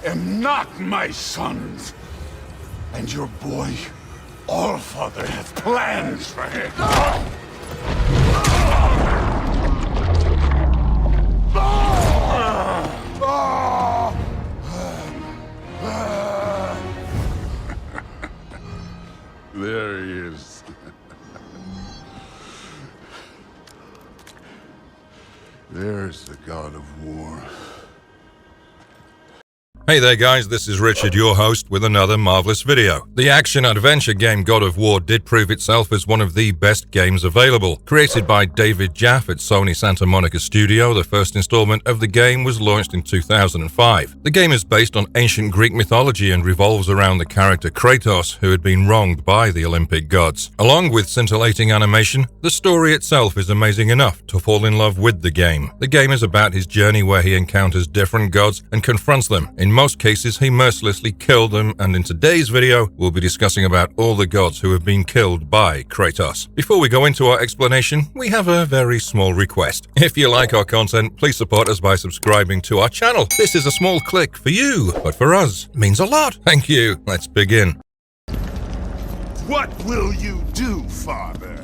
am not my sons. And your boy, Allfather, has plans for him. There he is. There's the god of war. Hey there guys, this is Richard, your host, with another marvelous video. The action-adventure game God of War did prove itself as one of the best games available. Created by David Jaffe at Sony Santa Monica Studio, the first installment of the game was launched in 2005. The game is based on ancient Greek mythology and revolves around the character Kratos, who had been wronged by the Olympic gods. Along with scintillating animation, the story itself is amazing enough to fall in love with the game. The game is about his journey where he encounters different gods and confronts them. In most cases, he mercilessly killed them, and in today's video, we'll be discussing about all the gods who have been killed by Kratos. Before we go into our explanation, we have a very small request. If you like our content, please support us by subscribing to our channel. This is a small click for you, but for us, it means a lot. Thank you. Let's begin. What will you do, father?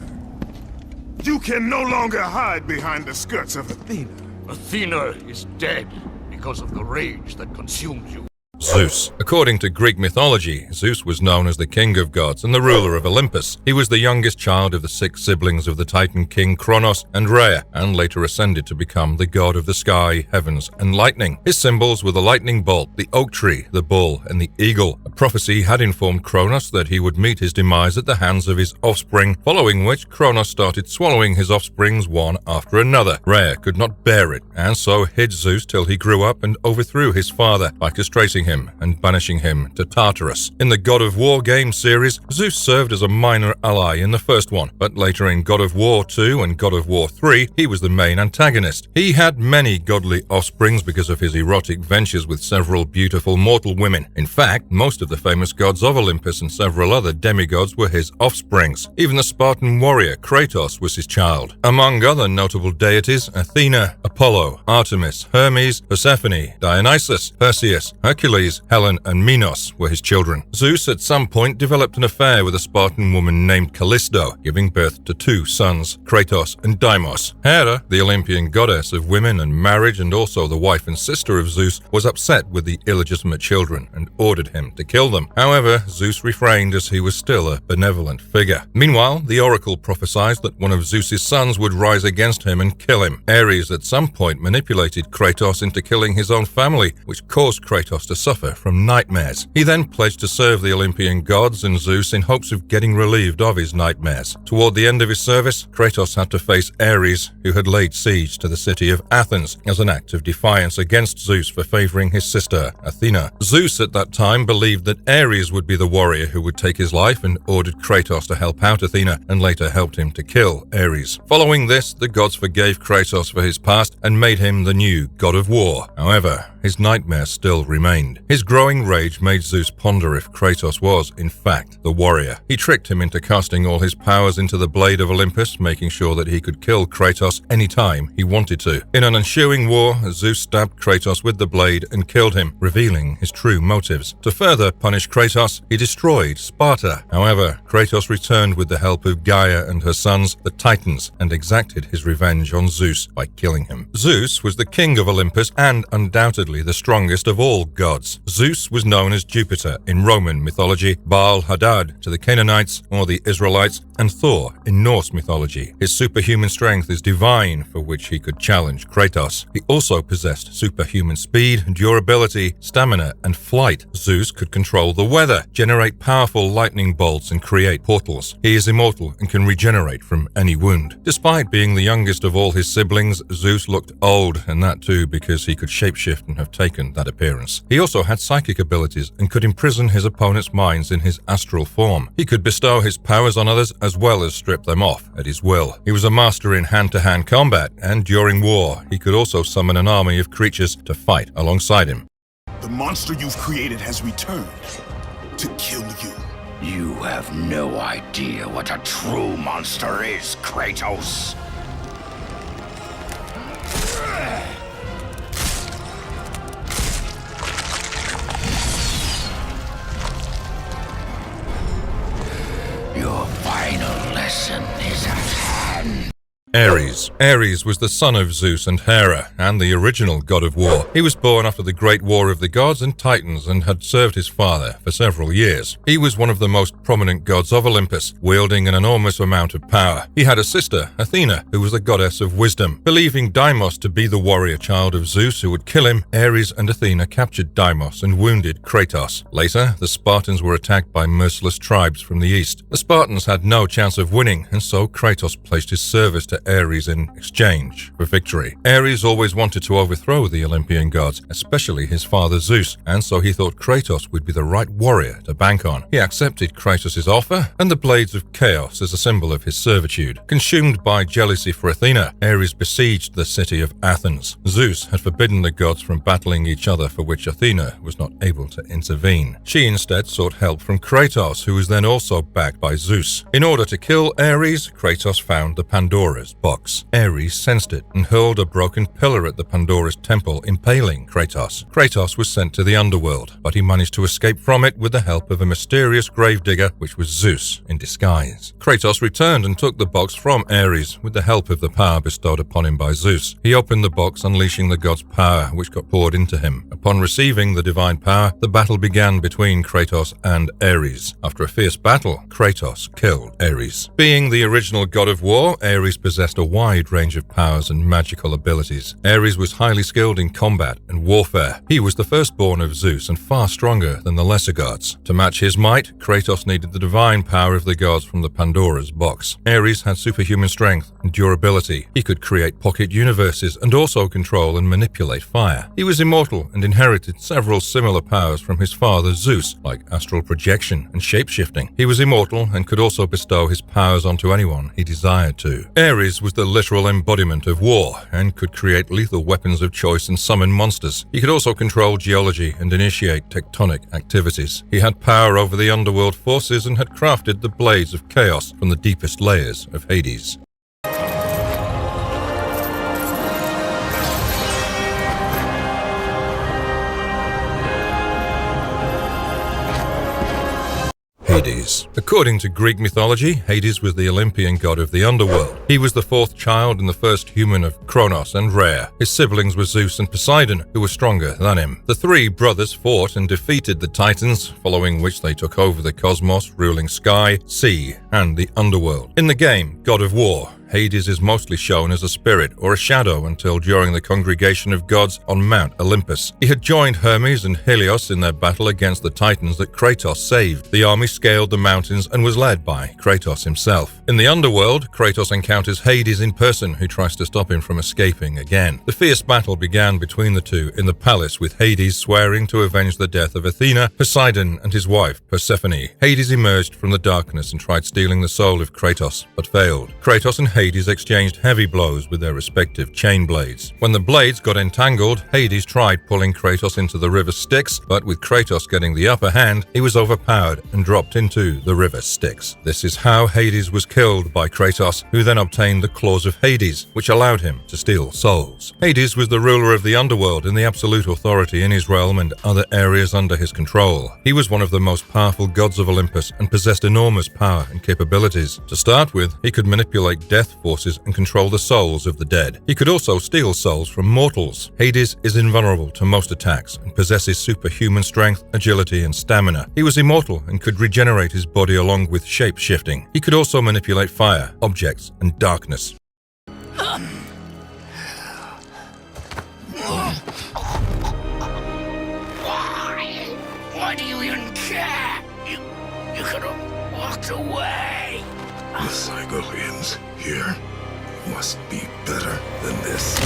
You can no longer hide behind the skirts of Athena. Athena is dead because of the rage that consumed you. Zeus. According to Greek mythology, Zeus was known as the king of gods and the ruler of Olympus. He was the youngest child of the 6 siblings of the Titan king Kronos and Rhea, and later ascended to become the god of the sky, heavens, and lightning. His symbols were the lightning bolt, the oak tree, the bull, and the eagle. A prophecy had informed Kronos that he would meet his demise at the hands of his offspring, following which Kronos started swallowing his offsprings one after another. Rhea could not bear it, and so hid Zeus till he grew up and overthrew his father by castrating him and banishing him to Tartarus. In the God of War game series, Zeus served as a minor ally in the first one, but later in God of War 2 and God of War 3, he was the main antagonist. He had many godly offsprings because of his erotic ventures with several beautiful mortal women. In fact, most of the famous gods of Olympus and several other demigods were his offsprings. Even the Spartan warrior Kratos was his child. Among other notable deities, Athena, Apollo, Artemis, Hermes, Persephone, Dionysus, Perseus, Hercules, Helen, and Minos were his children. Zeus at some point developed an affair with a Spartan woman named Callisto, giving birth to 2 sons, Kratos and Deimos. Hera, the Olympian goddess of women and marriage and also the wife and sister of Zeus, was upset with the illegitimate children and ordered him to kill them. However, Zeus refrained as he was still a benevolent figure. Meanwhile, the oracle prophesied that one of Zeus's sons would rise against him and kill him. Ares at some point manipulated Kratos into killing his own family, which caused Kratos to suffer from nightmares. He then pledged to serve the Olympian gods and Zeus in hopes of getting relieved of his nightmares. Toward the end of his service, Kratos had to face Ares, who had laid siege to the city of Athens as an act of defiance against Zeus for favoring his sister, Athena. Zeus at that time believed that Ares would be the warrior who would take his life and ordered Kratos to help out Athena and later helped him to kill Ares. Following this, the gods forgave Kratos for his past and made him the new god of war. However, his nightmares still remained. His growing rage made Zeus ponder if Kratos was, in fact, the warrior. He tricked him into casting all his powers into the blade of Olympus, making sure that he could kill Kratos anytime he wanted to. In an ensuing war, Zeus stabbed Kratos with the blade and killed him, revealing his true motives. To further punish Kratos, he destroyed Sparta. However, Kratos returned with the help of Gaia and her sons, the Titans, and exacted his revenge on Zeus by killing him. Zeus was the king of Olympus and undoubtedly the strongest of all gods. Zeus was known as Jupiter in Roman mythology, Baal-Hadad to the Canaanites or the Israelites, and Thor in Norse mythology. His superhuman strength is divine, for which he could challenge Kratos. He also possessed superhuman speed, durability, stamina, and flight. Zeus could control the weather, generate powerful lightning bolts, and create portals. He is immortal and can regenerate from any wound. Despite being the youngest of all his siblings, Zeus looked old, and that too because he could shapeshift and have taken that appearance. He also had psychic abilities and could imprison his opponent's minds in his astral form. He could bestow his powers on others as well as strip them off at his will. He was a master in hand-to-hand combat, and during war, he could also summon an army of creatures to fight alongside him. The monster you've created has returned to kill you. You have no idea what a true monster is, Kratos. Ares. Ares was the son of Zeus and Hera, and the original god of war. He was born after the Great War of the Gods and Titans and had served his father for several years. He was one of the most prominent gods of Olympus, wielding an enormous amount of power. He had a sister, Athena, who was the goddess of wisdom. Believing Deimos to be the warrior child of Zeus who would kill him, Ares and Athena captured Deimos and wounded Kratos. Later, the Spartans were attacked by merciless tribes from the east. The Spartans had no chance of winning, and so Kratos pledged his service to Ares in exchange for victory. Ares always wanted to overthrow the Olympian gods, especially his father Zeus, and so he thought Kratos would be the right warrior to bank on. He accepted Kratos' offer and the Blades of Chaos as a symbol of his servitude. Consumed by jealousy for Athena, Ares besieged the city of Athens. Zeus had forbidden the gods from battling each other, for which Athena was not able to intervene. She instead sought help from Kratos, who was then also backed by Zeus. In order to kill Ares, Kratos found the Pandora's box. Ares sensed it and hurled a broken pillar at the Pandora's temple, impaling Kratos. Kratos was sent to the underworld, but he managed to escape from it with the help of a mysterious gravedigger, which was Zeus in disguise. Kratos returned and took the box from Ares with the help of the power bestowed upon him by Zeus. He opened the box, unleashing the god's power, which got poured into him. Upon receiving the divine power, the battle began between Kratos and Ares. After a fierce battle, Kratos killed Ares. Being the original god of war, Ares possessed a wide range of powers and magical abilities. Ares was highly skilled in combat and warfare. He was the firstborn of Zeus and far stronger than the lesser gods. To match his might, Kratos needed the divine power of the gods from the Pandora's box. Ares had superhuman strength and durability. He could create pocket universes and also control and manipulate fire. He was immortal and inherited several similar powers from his father Zeus, like astral projection and shapeshifting. He was immortal and could also bestow his powers onto anyone he desired to. Ares was the literal embodiment of war and could create lethal weapons of choice and summon monsters. He could also control geology and initiate tectonic activities. He had power over the underworld forces and had crafted the Blades of Chaos from the deepest layers of Hades. Hades. According to Greek mythology, Hades was the Olympian god of the underworld. He was the fourth child and the first human of Kronos and Rhea. His siblings were Zeus and Poseidon, who were stronger than him. The three brothers fought and defeated the Titans, following which they took over the cosmos, ruling sky, sea, and the underworld. In the game, God of War, Hades is mostly shown as a spirit or a shadow until during the congregation of gods on Mount Olympus. He had joined Hermes and Helios in their battle against the Titans that Kratos saved. The army scaled the mountains and was led by Kratos himself. In the underworld, Kratos encounters Hades in person, who tries to stop him from escaping again. The fierce battle began between the two in the palace, with Hades swearing to avenge the death of Athena, Poseidon, and his wife Persephone. Hades emerged from the darkness and tried stealing the soul of Kratos, but failed. Kratos and Hades exchanged heavy blows with their respective chain blades. When the blades got entangled, Hades tried pulling Kratos into the river Styx, but with Kratos getting the upper hand, he was overpowered and dropped into the river Styx. This is how Hades was killed by Kratos, who then obtained the Claws of Hades, which allowed him to steal souls. Hades was the ruler of the underworld and the absolute authority in his realm and other areas under his control. He was one of the most powerful gods of Olympus and possessed enormous power and capabilities. To start with, he could manipulate death forces and control the souls of the dead. He could also steal souls from mortals. Hades is invulnerable to most attacks and possesses superhuman strength, agility, and stamina. He was immortal and could regenerate his body along with shape-shifting. He could also manipulate fire, objects, and darkness. Why do you even care? You could have walked away. The Sigolians here must be better than this.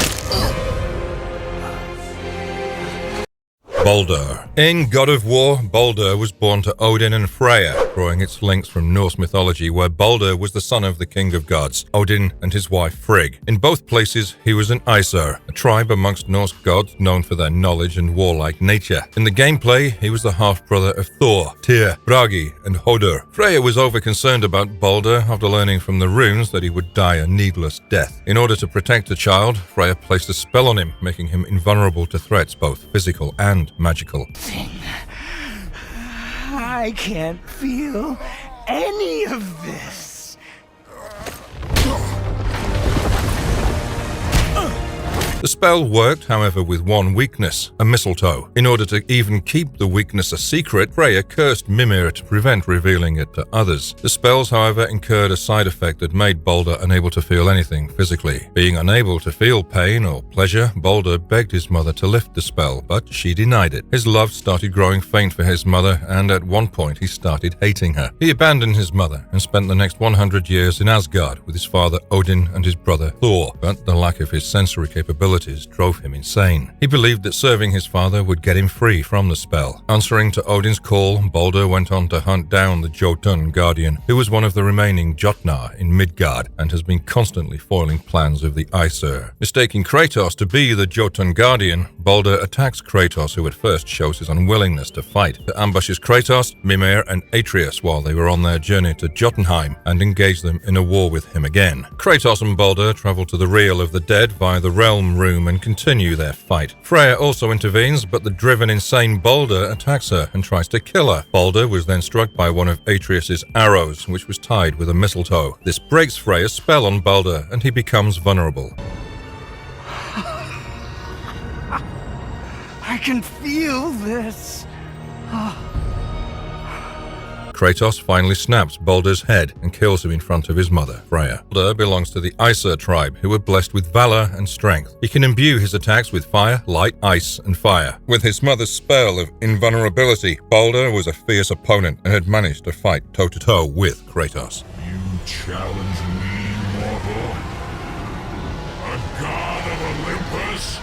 Baldur. In God of War, Baldur was born to Odin and Freya, drawing its links from Norse mythology, where Baldur was the son of the king of gods, Odin, and his wife Frigg. In both places, he was an Aesir, a tribe amongst Norse gods known for their knowledge and warlike nature. In the gameplay, he was the half-brother of Thor, Tyr, Bragi, and Hodur. Freya was over-concerned about Baldur after learning from the runes that he would die a needless death. In order to protect the child, Freya placed a spell on him, making him invulnerable to threats both physical and magical. I can't feel any of this. The spell worked, however, with one weakness, a mistletoe. In order to even keep the weakness a secret, Freya cursed Mimir to prevent revealing it to others. The spells, however, incurred a side effect that made Balder unable to feel anything physically. Being unable to feel pain or pleasure, Balder begged his mother to lift the spell, but she denied it. His love started growing faint for his mother, and at one point he started hating her. He abandoned his mother and spent the next 100 years in Asgard with his father Odin and his brother Thor, but the lack of his sensory capabilities drove him insane. He believed that serving his father would get him free from the spell. Answering to Odin's call, Balder went on to hunt down the Jotun Guardian, who was one of the remaining Jotnar in Midgard and has been constantly foiling plans of the Aesir. Mistaking Kratos to be the Jotun Guardian, Balder attacks Kratos, who at first shows his unwillingness to fight. He ambushes Kratos, Mimir, and Atreus while they were on their journey to Jotunheim and engaged them in a war with him again. Kratos and Balder travel to the Realm of the Dead via the Realm Room and continue their fight. Freya also intervenes, but the driven, insane Balder attacks her and tries to kill her. Balder was then struck by one of Atreus' arrows, which was tied with a mistletoe. This breaks Freya's spell on Balder, and he becomes vulnerable. I can feel this. Kratos finally snaps Balder's head and kills him in front of his mother, Freya. Balder belongs to the Aesir tribe, who were blessed with valor and strength. He can imbue his attacks with fire, light, ice, and fire. With his mother's spell of invulnerability, Balder was a fierce opponent and had managed to fight toe-to-toe with Kratos. You challenge me, mortal? A god of Olympus?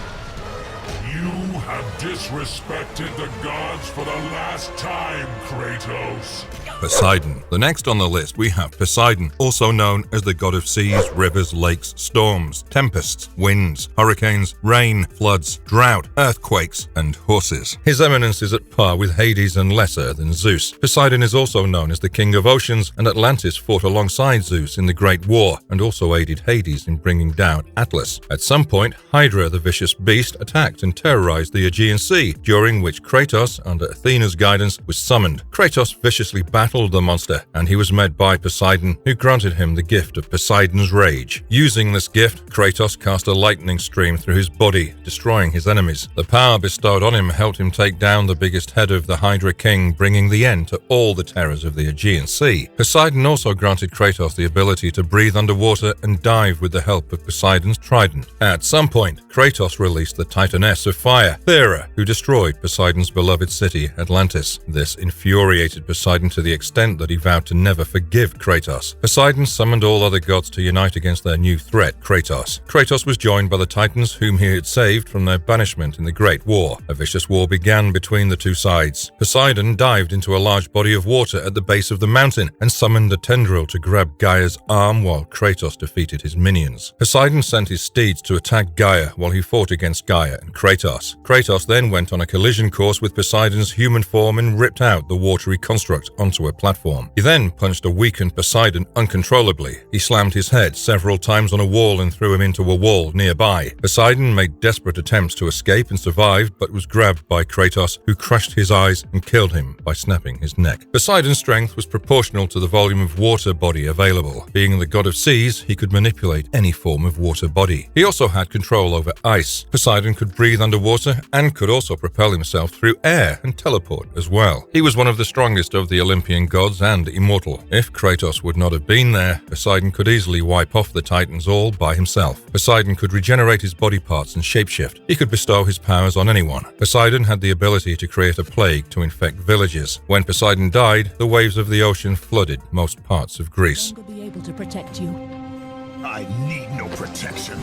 You have disrespected the gods for the last time, Kratos. Poseidon. The next on the list we have Poseidon, also known as the god of seas, rivers, lakes, storms, tempests, winds, hurricanes, rain, floods, drought, earthquakes, and horses. His eminence is at par with Hades and lesser than Zeus. Poseidon is also known as the king of oceans, and Atlantis fought alongside Zeus in the Great War and also aided Hades in bringing down Atlas. At some point, Hydra, the vicious beast, attacked and terrorized the Aegean Sea, during which Kratos, under Athena's guidance, was summoned. Kratos viciously battled the monster, and he was met by Poseidon, who granted him the gift of Poseidon's Rage. Using this gift, Kratos cast a lightning stream through his body, destroying his enemies. The power bestowed on him helped him take down the biggest head of the Hydra King, bringing the end to all the terrors of the Aegean Sea. Poseidon also granted Kratos the ability to breathe underwater and dive with the help of Poseidon's trident. At some point, Kratos released the Titaness of Fire, Thera, who destroyed Poseidon's beloved city, Atlantis. This infuriated Poseidon to the extent that he vowed to never forgive Kratos. Poseidon summoned all other gods to unite against their new threat, Kratos. Kratos was joined by the Titans, whom he had saved from their banishment in the Great War. A vicious war began between the two sides. Poseidon dived into a large body of water at the base of the mountain and summoned a tendril to grab Gaia's arm while Kratos defeated his minions. Poseidon sent his steeds to attack Gaia while he fought against Gaia and Kratos. Kratos then went on a collision course with Poseidon's human form and ripped out the watery construct onto a platform. He then punched a weakened Poseidon uncontrollably. He slammed his head several times on a wall and threw him into a wall nearby. Poseidon made desperate attempts to escape and survived, but was grabbed by Kratos, who crushed his eyes and killed him by snapping his neck. Poseidon's strength was proportional to the volume of water body available. Being the god of seas, he could manipulate any form of water body. He also had control over ice. Poseidon could breathe underwater and could also propel himself through air and teleport as well. He was one of the strongest of the Olympian gods and immortal. If Kratos would not have been there, Poseidon could easily wipe off the Titans all by himself. Poseidon could regenerate his body parts and shapeshift. He could bestow his powers on anyone. Poseidon had the ability to create a plague to infect villages. When Poseidon died, the waves of the ocean flooded most parts of Greece. I'll be able to protect you. I need no protection.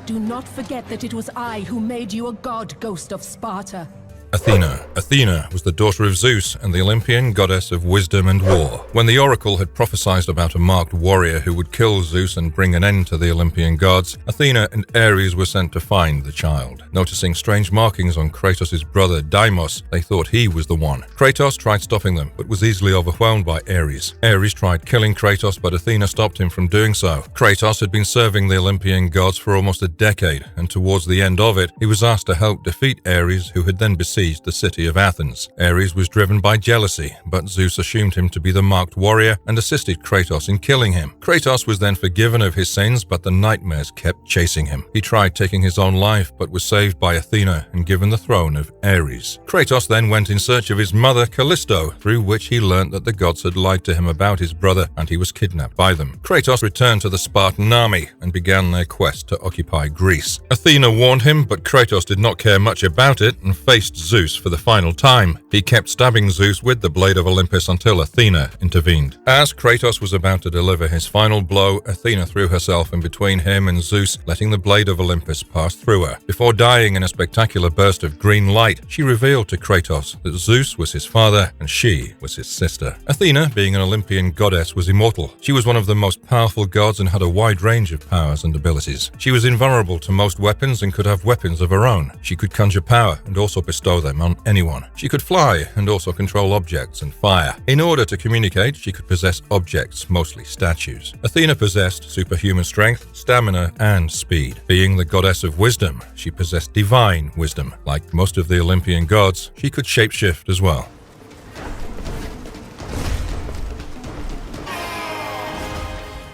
Do not forget that it was I who made you a god, Ghost of Sparta. Athena. Athena was the daughter of Zeus and the Olympian goddess of wisdom and war. When the oracle had prophesied about a marked warrior who would kill Zeus and bring an end to the Olympian gods, Athena and Ares were sent to find the child. Noticing strange markings on Kratos' brother Deimos, they thought he was the one. Kratos tried stopping them, but was easily overwhelmed by Ares. Ares tried killing Kratos, but Athena stopped him from doing so. Kratos had been serving the Olympian gods for almost a decade, and towards the end of it, he was asked to help defeat Ares, who had then besieged besieged the city of Athens. Ares was driven by jealousy, but Zeus assumed him to be the marked warrior and assisted Kratos in killing him. Kratos was then forgiven of his sins, but the nightmares kept chasing him. He tried taking his own life, but was saved by Athena and given the throne of Ares. Kratos then went in search of his mother Callisto, through which he learnt that the gods had lied to him about his brother and he was kidnapped by them. Kratos returned to the Spartan army and began their quest to occupy Greece. Athena warned him, but Kratos did not care much about it and faced Zeus for the final time. He kept stabbing Zeus with the blade of Olympus until Athena intervened. As Kratos was about to deliver his final blow, Athena threw herself in between him and Zeus, letting the blade of Olympus pass through her. Before dying in a spectacular burst of green light, she revealed to Kratos that Zeus was his father and she was his sister. Athena, being an Olympian goddess, was immortal. She was one of the most powerful gods and had a wide range of powers and abilities. She was invulnerable to most weapons and could have weapons of her own. She could conjure power and also bestow them on anyone. She could fly and also control objects and fire. In order to communicate, she could possess objects, mostly statues. Athena possessed superhuman strength, stamina, and speed. Being the goddess of wisdom, she possessed divine wisdom. Like most of the Olympian gods, she could shapeshift as well.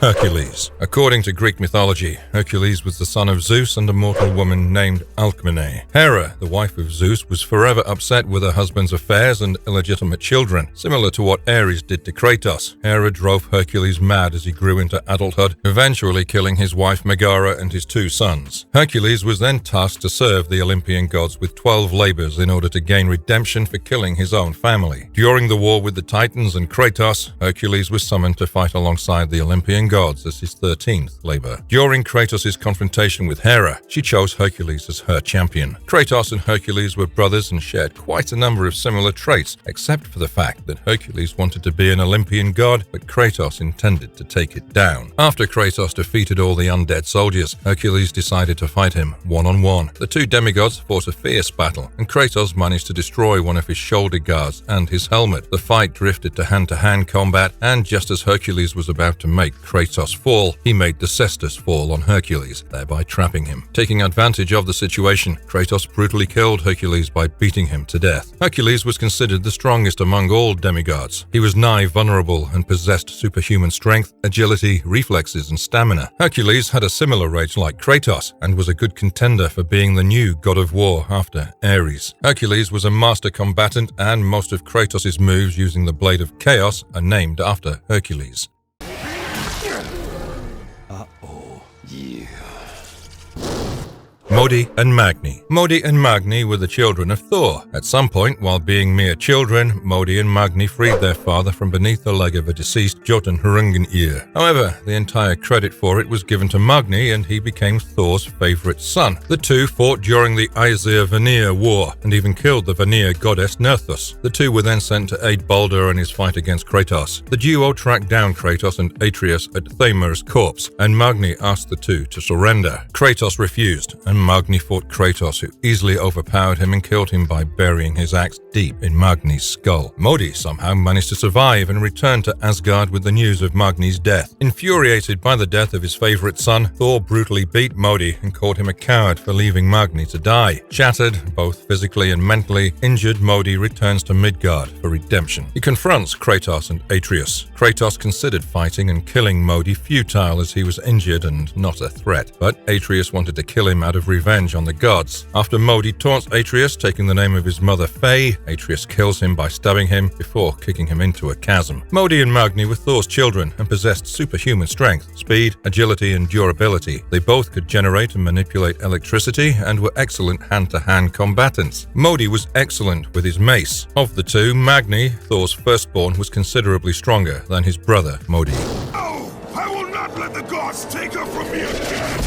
Hercules. According to Greek mythology, Hercules was the son of Zeus and a mortal woman named Alcmene. Hera, the wife of Zeus, was forever upset with her husband's affairs and illegitimate children, similar to what Ares did to Kratos. Hera drove Hercules mad as he grew into adulthood, eventually killing his wife Megara and his 2 sons. Hercules was then tasked to serve the Olympian gods with 12 labors in order to gain redemption for killing his own family. During the war with the Titans and Kratos, Hercules was summoned to fight alongside the Olympian gods as his 13th labor. During Kratos' confrontation with Hera, she chose Hercules as her champion. Kratos and Hercules were brothers and shared quite a number of similar traits, except for the fact that Hercules wanted to be an Olympian god, but Kratos intended to take it down. After Kratos defeated all the undead soldiers, Hercules decided to fight him one-on-one. The 2 demigods fought a fierce battle, and Kratos managed to destroy one of his shoulder guards and his helmet. The fight drifted to hand-to-hand combat, and just as Hercules was about to make Kratos fall, he made the cestus fall on Hercules, thereby trapping him. Taking advantage of the situation, Kratos brutally killed Hercules by beating him to death. Hercules was considered the strongest among all demigods. He was nigh vulnerable and possessed superhuman strength, agility, reflexes, and stamina. Hercules had a similar rage like Kratos and was a good contender for being the new god of war after Ares. Hercules was a master combatant, and most of Kratos' moves using the Blade of Chaos are named after Hercules. Modi and Magni. Modi and Magni were the children of Thor. At some point, while being mere children, Modi and Magni freed their father from beneath the leg of a deceased Jotunhrungnir. However, the entire credit for it was given to Magni, and he became Thor's favorite son. The 2 fought during the Aesir-Vanir War, and even killed the Vanir goddess Nerthus. The 2 were then sent to aid Balder in his fight against Kratos. The duo tracked down Kratos and Atreus at Thamer's corpse, and Magni asked the 2 to surrender. Kratos refused, and Magni fought Kratos, who easily overpowered him and killed him by burying his axe deep in Magni's skull. Modi somehow managed to survive and returned to Asgard with the news of Magni's death. Infuriated by the death of his favorite son, Thor brutally beat Modi and called him a coward for leaving Magni to die. Shattered, both physically and mentally, injured Modi returns to Midgard for redemption. He confronts Kratos and Atreus. Kratos considered fighting and killing Modi futile as he was injured and not a threat, but Atreus wanted to kill him out of revenge on the gods. After Modi taunts Atreus, taking the name of his mother Faye, Atreus kills him by stabbing him before kicking him into a chasm. Modi and Magni were Thor's children and possessed superhuman strength, speed, agility, and durability. They both could generate and manipulate electricity and were excellent hand-to-hand combatants. Modi was excellent with his mace. Of the 2, Magni, Thor's firstborn, was considerably stronger than his brother Modi. Oh, I will not let the gods take her from me again!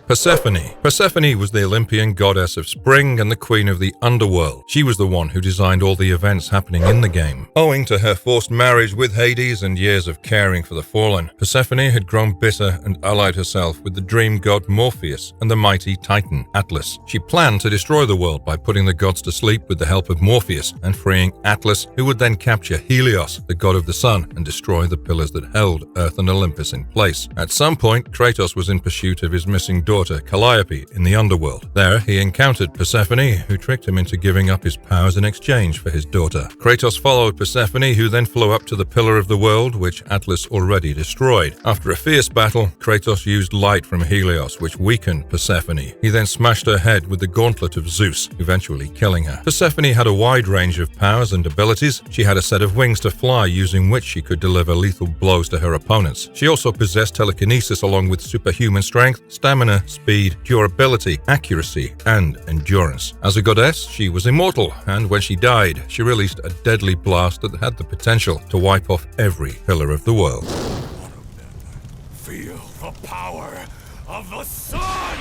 Persephone. Persephone was the Olympian goddess of spring and the queen of the underworld. She was the one who designed all the events happening in the game. Owing to her forced marriage with Hades and years of caring for the fallen, Persephone had grown bitter and allied herself with the dream god Morpheus and the mighty Titan Atlas. She planned to destroy the world by putting the gods to sleep with the help of Morpheus and freeing Atlas, who would then capture Helios, the god of the sun, and destroy the pillars that held Earth and Olympus in place. At some point, Kratos was in pursuit of his missing daughter daughter Calliope in the underworld. There, he encountered Persephone, who tricked him into giving up his powers in exchange for his daughter. Kratos followed Persephone, who then flew up to the Pillar of the World, which Atlas already destroyed. After a fierce battle, Kratos used light from Helios, which weakened Persephone. He then smashed her head with the gauntlet of Zeus, eventually killing her. Persephone had a wide range of powers and abilities. She had a set of wings to fly, using which she could deliver lethal blows to her opponents. She also possessed telekinesis along with superhuman strength, stamina, speed, durability, accuracy, and endurance. As a goddess, she was immortal, and when she died, she released a deadly blast that had the potential to wipe off every pillar of the world. Feel the power of the sun!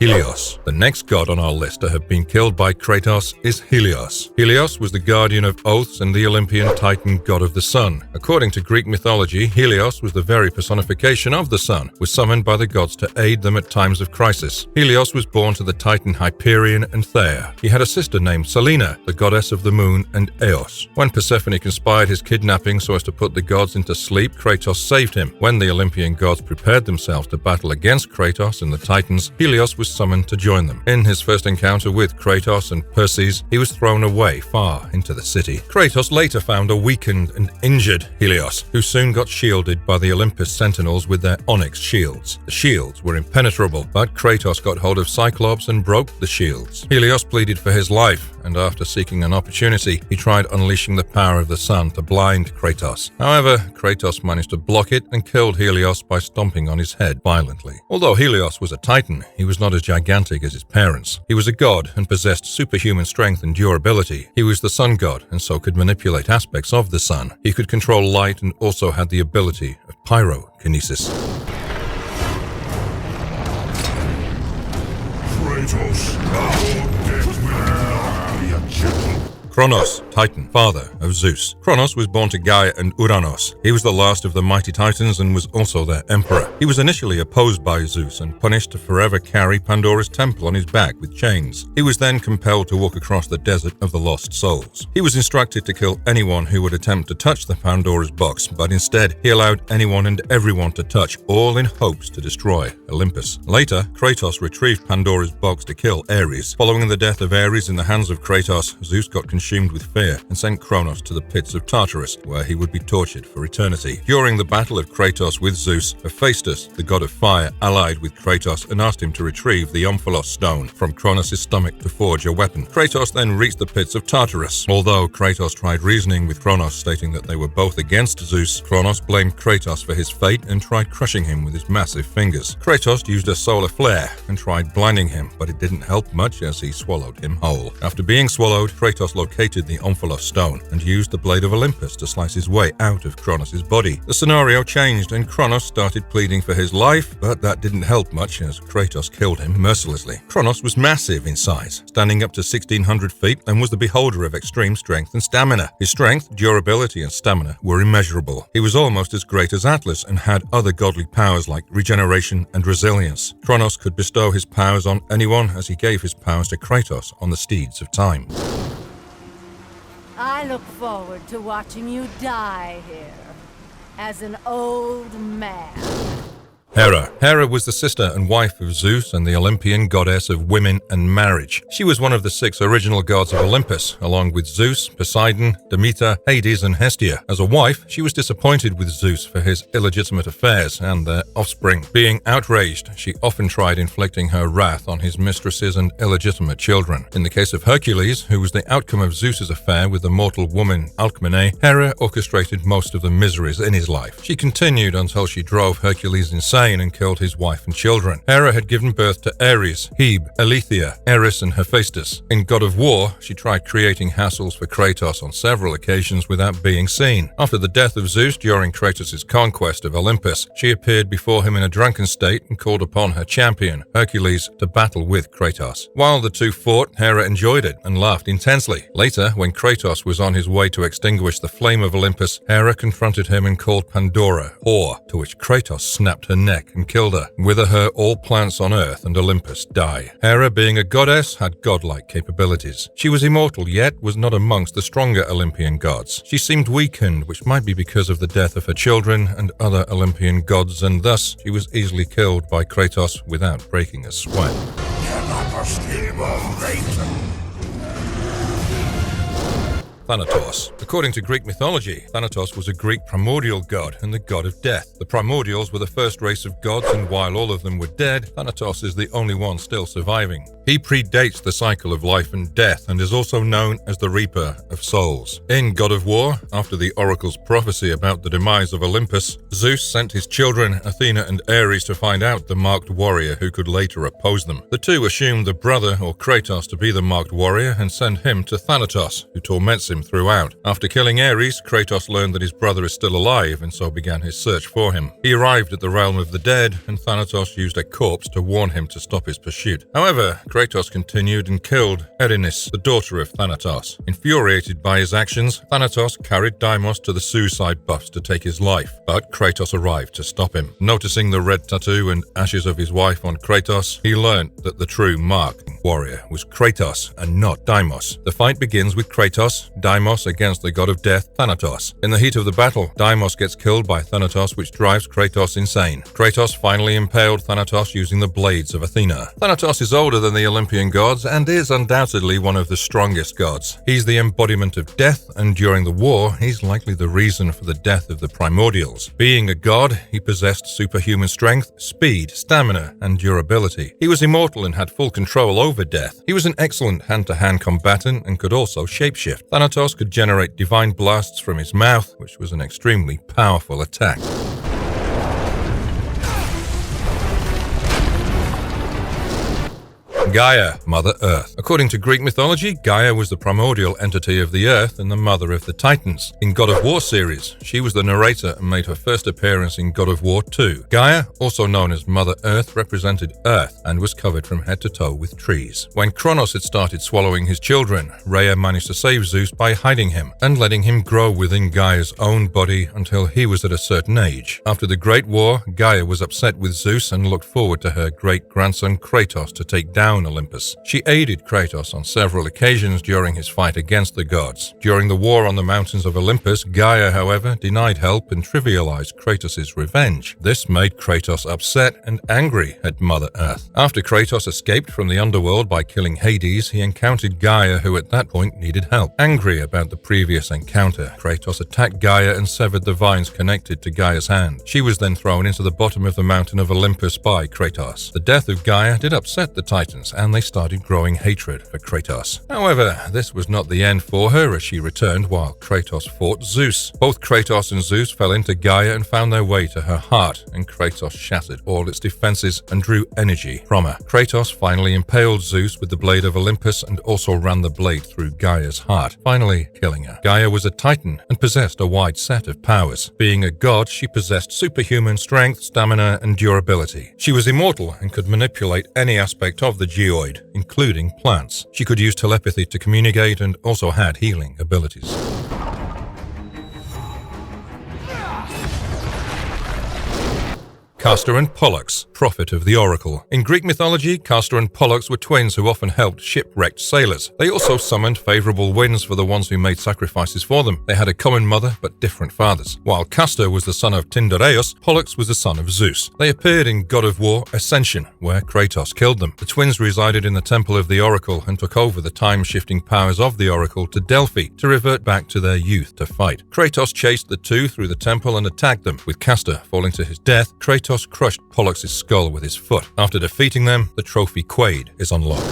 Helios. The next god on our list to have been killed by Kratos is Helios. Helios was the guardian of oaths and the Olympian Titan god of the sun. According to Greek mythology, Helios was the very personification of the sun, was summoned by the gods to aid them at times of crisis. Helios was born to the Titan Hyperion and Thea. He had a sister named Selene, the goddess of the moon, and Eos. When Persephone conspired his kidnapping so as to put the gods into sleep, Kratos saved him. When the Olympian gods prepared themselves to battle against Kratos and the Titans, Helios was summoned to join them. In his first encounter with Kratos and Perseus, he was thrown away far into the city. Kratos later found a weakened and injured Helios, who soon got shielded by the Olympus Sentinels with their onyx shields. The shields were impenetrable, but Kratos got hold of Cyclops and broke the shields. Helios pleaded for his life, and after seeking an opportunity, he tried unleashing the power of the sun to blind Kratos. However, Kratos managed to block it and killed Helios by stomping on his head violently. Although Helios was a titan, he was not as gigantic as his parents. He was a god and possessed superhuman strength and durability. He was the sun god and so could manipulate aspects of the sun. He could control light and also had the ability of pyrokinesis. Kratos, your death will not be a gentle. Kronos, Titan, father of Zeus. Kronos was born to Gaia and Uranos. He was the last of the mighty Titans and was also their emperor. He was initially opposed by Zeus and punished to forever carry Pandora's temple on his back with chains. He was then compelled to walk across the desert of the lost souls. He was instructed to kill anyone who would attempt to touch the Pandora's box, but instead he allowed anyone and everyone to touch, all in hopes to destroy Olympus. Later, Kratos retrieved Pandora's box to kill Ares. Following the death of Ares in the hands of Kratos, Zeus got consumed with fear and sent Kronos to the pits of Tartarus, where he would be tortured for eternity. During the battle of Kratos with Zeus, Hephaestus, the god of fire, allied with Kratos and asked him to retrieve the Omphalos stone from Kronos' stomach to forge a weapon. Kratos then reached the pits of Tartarus. Although Kratos tried reasoning with Kronos, stating that they were both against Zeus, Kronos blamed Kratos for his fate and tried crushing him with his massive fingers. Kratos used a solar flare and tried blinding him, but it didn't help much as he swallowed him whole. After being swallowed, Kratos located the Omphalos stone and used the blade of Olympus to slice his way out of Kronos' body. The scenario changed and Kronos started pleading for his life, but that didn't help much as Kratos killed him mercilessly. Kronos was massive in size, standing up to 1,600 feet, and was the beholder of extreme strength and stamina. His strength, durability, and stamina were immeasurable. He was almost as great as Atlas and had other godly powers like regeneration and resilience. Kronos could bestow his powers on anyone as he gave his powers to Kratos on the steeds of time. I look forward to watching you die here, as an old man. Hera. Hera was the sister and wife of Zeus and the Olympian goddess of women and marriage. She was one of the 6 original gods of Olympus, along with Zeus, Poseidon, Demeter, Hades, and Hestia. As a wife, she was disappointed with Zeus for his illegitimate affairs and their offspring. Being outraged, she often tried inflicting her wrath on his mistresses and illegitimate children. In the case of Hercules, who was the outcome of Zeus's affair with the mortal woman Alcmene, Hera orchestrated most of the miseries in his life. She continued until she drove Hercules insane and killed his wife and children. Hera had given birth to Ares, Hebe, Aletheia, Eris, and Hephaestus. In God of War, she tried creating hassles for Kratos on several occasions without being seen. After the death of Zeus during Kratos' conquest of Olympus, she appeared before him in a drunken state and called upon her champion, Hercules, to battle with Kratos. While the two fought, Hera enjoyed it and laughed intensely. Later, when Kratos was on his way to extinguish the flame of Olympus, Hera confronted him and called Pandora whore, to which Kratos snapped her neck neck and killed her. With her, all plants on Earth and Olympus die. Hera, being a goddess, had godlike capabilities. She was immortal, yet was not amongst the stronger Olympian gods. She seemed weakened, which might be because of the death of her children and other Olympian gods, and thus she was easily killed by Kratos without breaking a sweat. Thanatos. According to Greek mythology, Thanatos was a Greek primordial god and the god of death. The primordials were the first race of gods, and while all of them were dead, Thanatos is the only one still surviving. He predates the cycle of life and death and is also known as the Reaper of Souls. In God of War, after the oracle's prophecy about the demise of Olympus, Zeus sent his children Athena and Ares to find out the marked warrior who could later oppose them. The two assumed the brother, or Kratos, to be the marked warrior and send him to Thanatos, who torments him throughout. After killing Ares, Kratos learned that his brother is still alive and so began his search for him. He arrived at the realm of the dead, and Thanatos used a corpse to warn him to stop his pursuit. However, Kratos continued and killed Erinis, the daughter of Thanatos. Infuriated by his actions, Thanatos carried Deimos to the suicide buffs to take his life, but Kratos arrived to stop him. Noticing the red tattoo and ashes of his wife on Kratos, he learned that the true marked warrior was Kratos and not Deimos. The fight begins with Kratos, Deimos against the god of death, Thanatos. In the heat of the battle, Deimos gets killed by Thanatos, which drives Kratos insane. Kratos finally impaled Thanatos using the blades of Athena. Thanatos is older than the Olympian gods and is undoubtedly one of the strongest gods. He's the embodiment of death, and during the war, he's likely the reason for the death of the primordials. Being a god, he possessed superhuman strength, speed, stamina, and durability. He was immortal and had full control over death. He was an excellent hand-to-hand combatant and could also shapeshift. Thanatos could generate divine blasts from his mouth, which was an extremely powerful attack. Gaia, Mother Earth. According to Greek mythology, Gaia was the primordial entity of the Earth and the mother of the Titans. In God of War series, she was the narrator and made her first appearance in God of War 2. Gaia, also known as Mother Earth, represented Earth and was covered from head to toe with trees. When Kronos had started swallowing his children, Rhea managed to save Zeus by hiding him and letting him grow within Gaia's own body until he was at a certain age. After the Great War, Gaia was upset with Zeus and looked forward to her great-grandson Kratos to take down Olympus. She aided Kratos on several occasions during his fight against the gods. During the war on the mountains of Olympus, Gaia, however, denied help and trivialized Kratos' revenge. This made Kratos upset and angry at Mother Earth. After Kratos escaped from the underworld by killing Hades, he encountered Gaia, who at that point needed help. Angry about the previous encounter, Kratos attacked Gaia and severed the vines connected to Gaia's hand. She was then thrown into the bottom of the mountain of Olympus by Kratos. The death of Gaia did upset the Titans, and they started growing hatred for Kratos. However, this was not the end for her, as she returned while Kratos fought Zeus. Both Kratos and Zeus fell into Gaia and found their way to her heart, and Kratos shattered all its defenses and drew energy from her. Kratos finally impaled Zeus with the blade of Olympus and also ran the blade through Gaia's heart, finally killing her. Gaia was a titan and possessed a wide set of powers. Being a god, she possessed superhuman strength, stamina, and durability. She was immortal and could manipulate any aspect of the geoid, including plants. She could use telepathy to communicate and also had healing abilities. Castor and Pollux, prophet of the oracle. In Greek mythology, Castor and Pollux were twins who often helped shipwrecked sailors. They also summoned favorable winds for the ones who made sacrifices for them. They had a common mother but different fathers. While Castor was the son of Tyndareus, Pollux was the son of Zeus. They appeared in God of War Ascension, where Kratos killed them. The twins resided in the temple of the oracle and took over the time-shifting powers of the oracle to Delphi to revert back to their youth to fight. Kratos chased the two through the temple and attacked them. With Castor falling to his death, Kratos crushed Pollux' skull with his foot. After defeating them, the trophy Quaid is unlocked.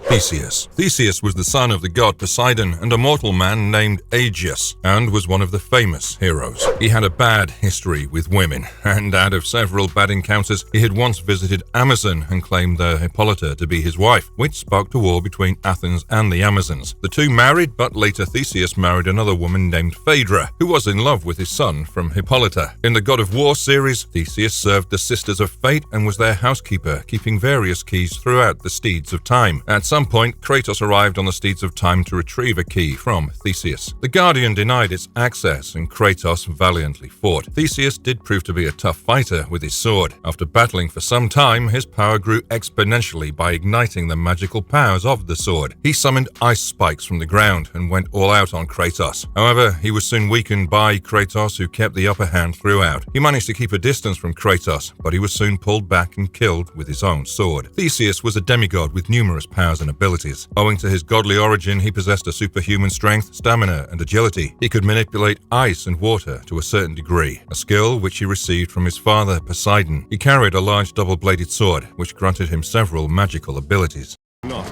Theseus. Theseus was the son of the god Poseidon and a mortal man named Aegeus, and was one of the famous heroes. He had a bad history with women, and out of several bad encounters, he had once visited Amazon and claimed Hippolyta to be his wife, which sparked a war between Athens and the Amazons. The two married, but later Theseus married another woman named Phaedra, who was in love with his son from Hippolyta. In the God of War series, Theseus served the Sisters of Fate and was their housekeeper, keeping various keys throughout the Steeds of Time. At some some point, Kratos arrived on the Steeds of Time to retrieve a key from Theseus. The Guardian denied its access, and Kratos valiantly fought. Theseus did prove to be a tough fighter with his sword. After battling for some time, his power grew exponentially by igniting the magical powers of the sword. He summoned ice spikes from the ground and went all out on Kratos. However, he was soon weakened by Kratos, who kept the upper hand throughout. He managed to keep a distance from Kratos, but he was soon pulled back and killed with his own sword. Theseus was a demigod with numerous powers and abilities. Owing to his godly origin, he possessed a superhuman strength, stamina, and agility. He could manipulate ice and water to a certain degree, a skill which he received from his father, Poseidon. He carried a large double-bladed sword, which granted him several magical abilities. Not.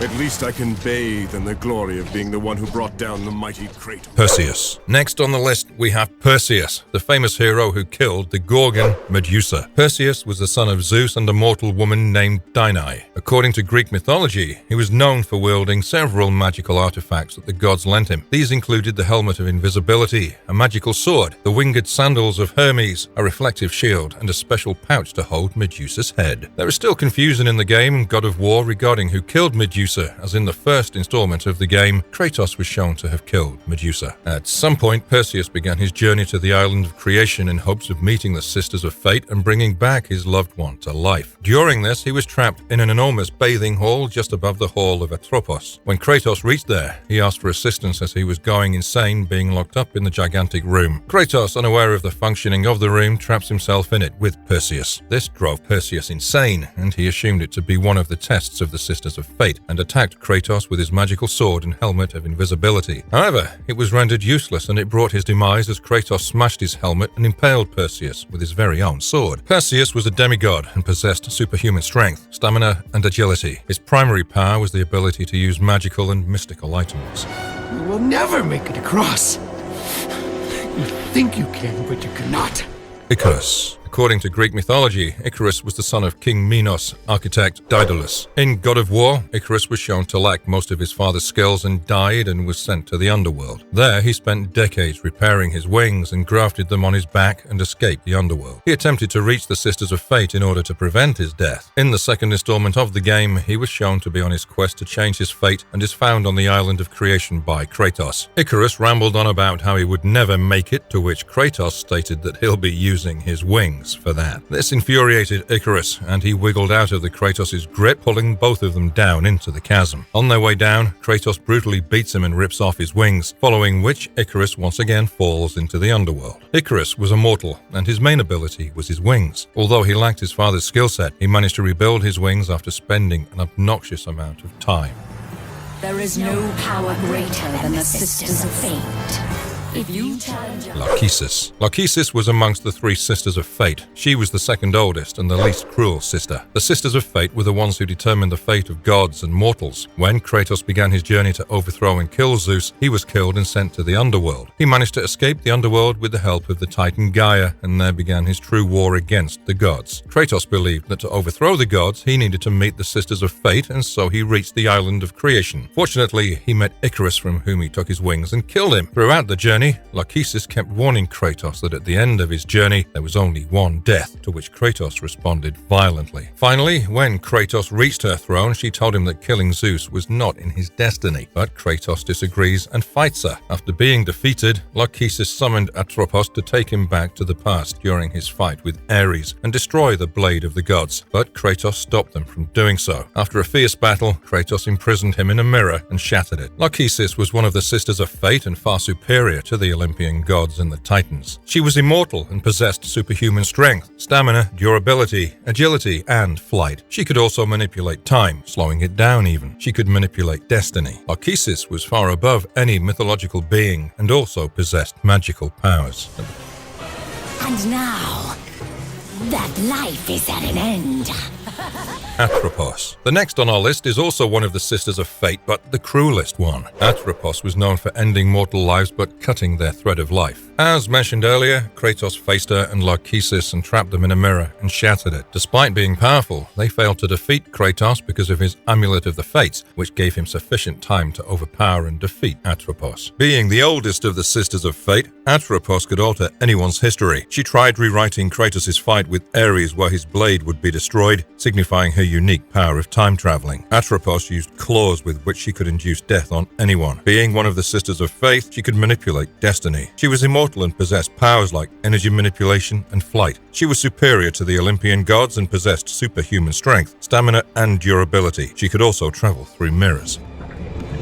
At least I can bathe in the glory of being the one who brought down the mighty Kratos. Perseus. Next on the list, we have Perseus, the famous hero who killed the Gorgon Medusa. Perseus was the son of Zeus and a mortal woman named Danae. According to Greek mythology, he was known for wielding several magical artifacts that the gods lent him. These included the helmet of invisibility, a magical sword, the winged sandals of Hermes, a reflective shield, and a special pouch to hold Medusa's head. There is still confusion in the game God of War regarding who killed Medusa, as in the first installment of the game, Kratos was shown to have killed Medusa. At some point, Perseus began his journey to the island of creation in hopes of meeting the Sisters of Fate and bringing back his loved one to life. During this, he was trapped in an enormous bathing hall just above the Hall of Atropos. When Kratos reached there, he asked for assistance as he was going insane, being locked up in the gigantic room. Kratos, unaware of the functioning of the room, traps himself in it with Perseus. This drove Perseus insane, and he assumed it to be one of the tests of the Sisters of Fate, and attacked Kratos with his magical sword and helmet of invisibility. However, it was rendered useless, and it brought his demise as Kratos smashed his helmet and impaled Perseus with his very own sword. Perseus was a demigod and possessed superhuman strength, stamina, and agility. His primary power was the ability to use magical and mystical items. You will never make it across. You think you can, but you cannot. Icarus. According to Greek mythology, Icarus was the son of King Minos, architect Daedalus. In God of War, Icarus was shown to lack most of his father's skills and died and was sent to the underworld. There, he spent decades repairing his wings and grafted them on his back and escaped the underworld. He attempted to reach the Sisters of Fate in order to prevent his death. In the second installment of the game, he was shown to be on his quest to change his fate and is found on the island of creation by Kratos. Icarus rambled on about how he would never make it, to which Kratos stated that he'll be using his wings for that. This infuriated Icarus, and he wiggled out of the Kratos' grip, pulling both of them down into the chasm. On their way down, Kratos brutally beats him and rips off his wings, following which Icarus once again falls into the underworld. Icarus was immortal, and his main ability was his wings. Although he lacked his father's skill set, he managed to rebuild his wings after spending an obnoxious amount of time. There is no power greater than the Sisters of Fate. If you challenge Lachesis. Lachesis was amongst the three Sisters of Fate. She was the second oldest and the least cruel sister. The Sisters of Fate were the ones who determined the fate of gods and mortals. When Kratos began his journey to overthrow and kill Zeus, he was killed and sent to the underworld. He managed to escape the underworld with the help of the Titan Gaia, and there began his true war against the gods. Kratos believed that to overthrow the gods, he needed to meet the Sisters of Fate, and so he reached the island of creation. Fortunately, he met Icarus, from whom he took his wings and killed him. Throughout the journey, Lachesis kept warning Kratos that at the end of his journey there was only one death, to which Kratos responded violently. Finally, when Kratos reached her throne, she told him that killing Zeus was not in his destiny, but Kratos disagrees and fights her. After being defeated, Lachesis summoned Atropos to take him back to the past during his fight with Ares and destroy the blade of the gods, but Kratos stopped them from doing so. After a fierce battle, Kratos imprisoned him in a mirror and shattered it. Lachesis was one of the Sisters of Fate and far superior to the Olympian gods and the Titans. She was immortal and possessed superhuman strength, stamina, durability, agility, and flight. She could also manipulate time, slowing it down even. She could manipulate destiny. Lachesis was far above any mythological being and also possessed magical powers. And now, that life is at an end. Atropos. The next on our list is also one of the Sisters of Fate, but the cruelest one. Atropos was known for ending mortal lives but cutting their thread of life. As mentioned earlier, Kratos faced her and Lachesis and trapped them in a mirror and shattered it. Despite being powerful, they failed to defeat Kratos because of his Amulet of the Fates, which gave him sufficient time to overpower and defeat Atropos. Being the oldest of the Sisters of Fate, Atropos could alter anyone's history. She tried rewriting Kratos' fight with Ares where his blade would be destroyed, signifying her unique power of time traveling. Atropos used claws with which she could induce death on anyone. Being one of the Sisters of Faith, she could manipulate destiny. She was immortal and possessed powers like energy manipulation and flight. She was superior to the Olympian gods and possessed superhuman strength, stamina, and durability. She could also travel through mirrors.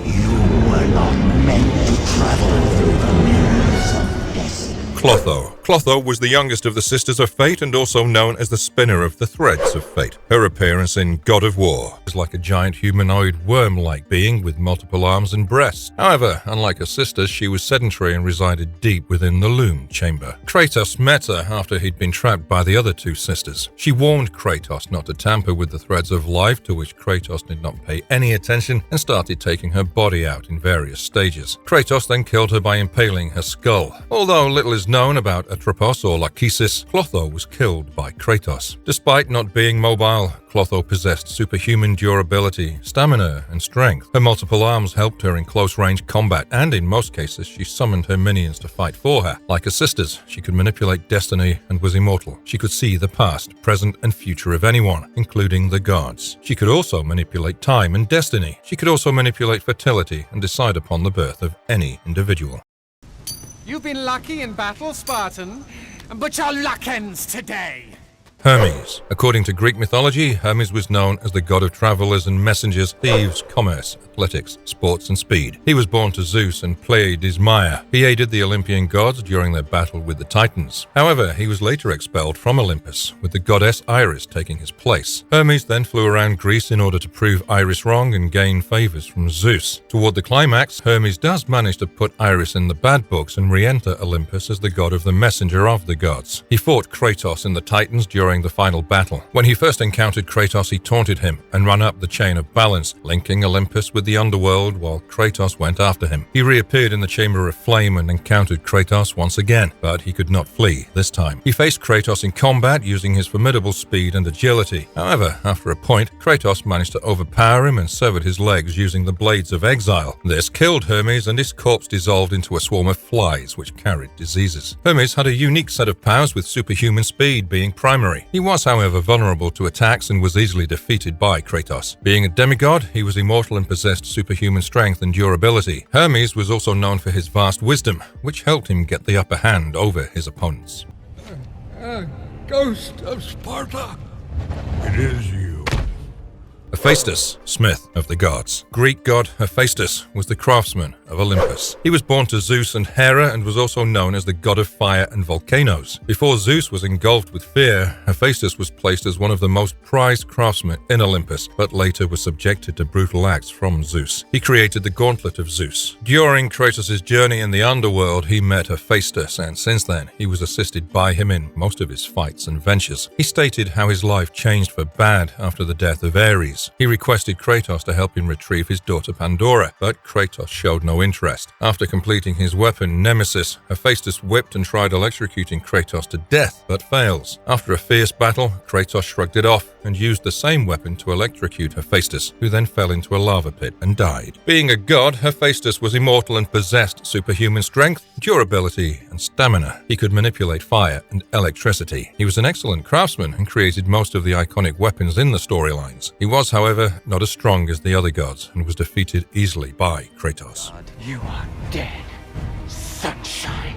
You were not meant to travel through the mirrors of destiny. Clotho. Clotho was the youngest of the Sisters of Fate and also known as the spinner of the threads of fate. Her appearance in God of War is like a giant humanoid worm-like being with multiple arms and breasts. However, unlike her sisters, she was sedentary and resided deep within the Loom chamber. Kratos met her after he'd been trapped by the other two sisters. She warned Kratos not to tamper with the threads of life, to which Kratos did not pay any attention and started taking her body out in various stages. Kratos then killed her by impaling her skull. Although little is known about Atropos or Lachesis, Clotho was killed by Kratos. Despite not being mobile, Clotho possessed superhuman durability, stamina, and strength. Her multiple arms helped her in close-range combat, and in most cases, she summoned her minions to fight for her. Like her sisters, she could manipulate destiny and was immortal. She could see the past, present, and future of anyone, including the gods. She could also manipulate time and destiny. She could also manipulate fertility and decide upon the birth of any individual. You've been lucky in battle, Spartan, but your luck ends today. Hermes. According to Greek mythology, Hermes was known as the god of travelers and messengers, thieves, commerce, athletics, sports, and speed. He was born to Zeus and Pleiades Maya. He aided the Olympian gods during their battle with the Titans. However, he was later expelled from Olympus, with the goddess Iris taking his place. Hermes then flew around Greece in order to prove Iris wrong and gain favors from Zeus. Toward the climax, Hermes does manage to put Iris in the bad books and re-enter Olympus as the god of the messenger of the gods. He fought Kratos and the Titans during the final battle. When he first encountered Kratos, he taunted him and ran up the chain of balance, linking Olympus with the underworld while Kratos went after him. He reappeared in the Chamber of Flame and encountered Kratos once again, but he could not flee this time. He faced Kratos in combat using his formidable speed and agility. However, after a point, Kratos managed to overpower him and severed his legs using the Blades of Exile. This killed Hermes and his corpse dissolved into a swarm of flies which carried diseases. Hermes had a unique set of powers with superhuman speed being primary. He was, however, vulnerable to attacks and was easily defeated by Kratos. Being a demigod, he was immortal and possessed superhuman strength and durability. Hermes was also known for his vast wisdom, which helped him get the upper hand over his opponents. Ghost of Sparta, it is you. Hephaestus, smith of the gods. Greek god Hephaestus was the craftsman of Olympus. He was born to Zeus and Hera and was also known as the god of fire and volcanoes. Before Zeus was engulfed with fear, Hephaestus was placed as one of the most prized craftsmen in Olympus, but later was subjected to brutal acts from Zeus. He created the Gauntlet of Zeus. During Kratos' journey in the underworld, he met Hephaestus, and since then, he was assisted by him in most of his fights and ventures. He stated how his life changed for bad after the death of Ares. He requested Kratos to help him retrieve his daughter Pandora, but Kratos showed no interest. After completing his weapon, Nemesis, Hephaestus whipped and tried electrocuting Kratos to death, but fails. After a fierce battle, Kratos shrugged it off and used the same weapon to electrocute Hephaestus, who then fell into a lava pit and died. Being a god, Hephaestus was immortal and possessed superhuman strength, durability, and stamina. He could manipulate fire and electricity. He was an excellent craftsman and created most of the iconic weapons in the storylines. He was, however, not as strong as the other gods and was defeated easily by Kratos. You are dead, sunshine.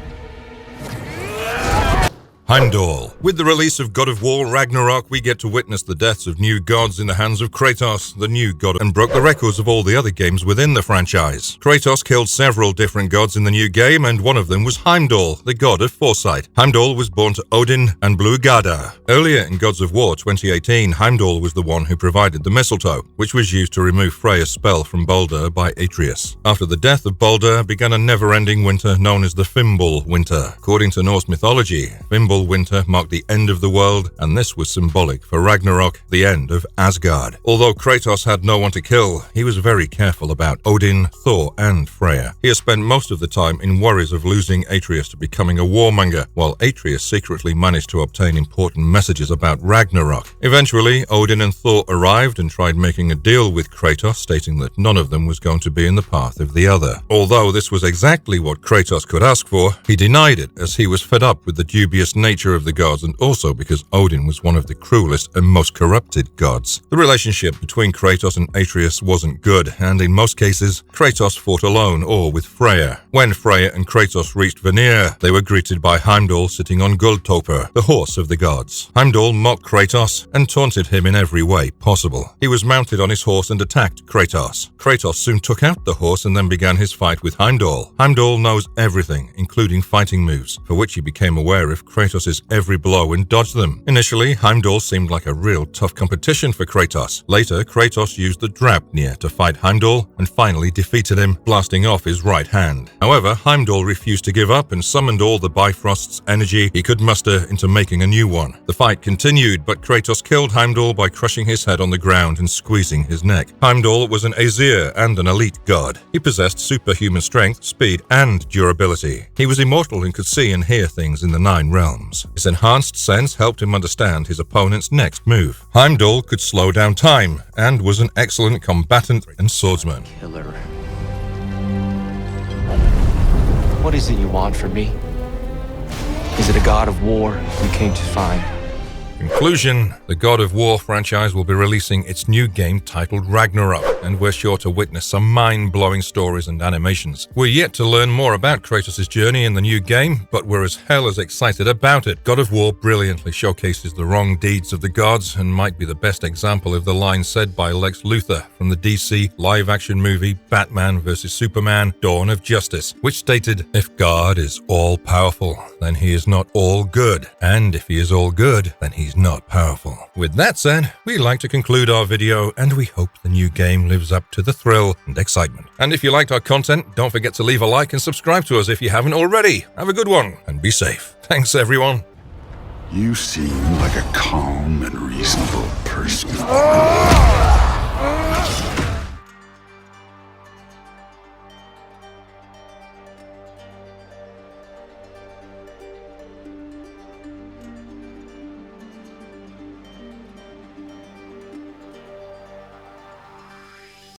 Heimdall. With the release of God of War Ragnarok, we get to witness the deaths of new gods in the hands of Kratos, the new god, and broke the records of all the other games within the franchise. Kratos killed several different gods in the new game, and one of them was Heimdall, the god of foresight. Heimdall was born to Odin and Blue Gada. Earlier in Gods of War 2018, Heimdall was the one who provided the mistletoe, which was used to remove Freya's spell from Baldur by Atreus. After the death of Baldur began a never-ending winter known as the Fimbul Winter. According to Norse mythology, Fimbul terrible winter marked the end of the world, and this was symbolic for Ragnarok, the end of Asgard. Although Kratos had no one to kill, he was very careful about Odin, Thor, and Freya. He has spent most of the time in worries of losing Atreus to becoming a warmonger, while Atreus secretly managed to obtain important messages about Ragnarok. Eventually, Odin and Thor arrived and tried making a deal with Kratos, stating that none of them was going to be in the path of the other. Although this was exactly what Kratos could ask for, he denied it, as he was fed up with the dubious nature of the gods, and also because Odin was one of the cruelest and most corrupted gods. The relationship between Kratos and Atreus wasn't good, and in most cases, Kratos fought alone or with Freya. When Freya and Kratos reached Vanir, they were greeted by Heimdall sitting on Guldtoppr, the horse of the gods. Heimdall mocked Kratos and taunted him in every way possible. He was mounted on his horse and attacked Kratos. Kratos soon took out the horse and then began his fight with Heimdall. Heimdall knows everything, including fighting moves, for which he became aware of Kratos' every blow and dodged them. Initially, Heimdall seemed like a real tough competition for Kratos. Later, Kratos used the Draupnir to fight Heimdall and finally defeated him, blasting off his right hand. However, Heimdall refused to give up and summoned all the Bifrost's energy he could muster into making a new one. The fight continued, but Kratos killed Heimdall by crushing his head on the ground and squeezing his neck. Heimdall was an Aesir and an elite god. He possessed superhuman strength, speed, and durability. He was immortal and could see and hear things in the 9 realms. His enhanced sense helped him understand his opponent's next move. Heimdall could slow down time and was an excellent combatant and swordsman. Killer. What is it you want from me? Is it a god of war you came to find? Conclusion: the God of War franchise will be releasing its new game titled Ragnarok, and we're sure to witness some mind-blowing stories and animations. We're yet to learn more about Kratos' journey in the new game, but we're as hell as excited about it. God of War brilliantly showcases the wrong deeds of the gods and might be the best example of the line said by Lex Luthor from the DC live-action movie Batman vs. Superman: Dawn of Justice, which stated, "If God is all-powerful, then he is not all good, and if he is all good, then he's not powerful." With that said, we like to conclude our video, and we hope the new game lives up to the thrill and excitement. And if you liked our content, don't forget to leave a like and subscribe to us if you haven't already. Have a good one, and be safe. Thanks, everyone. You seem like a calm and reasonable person.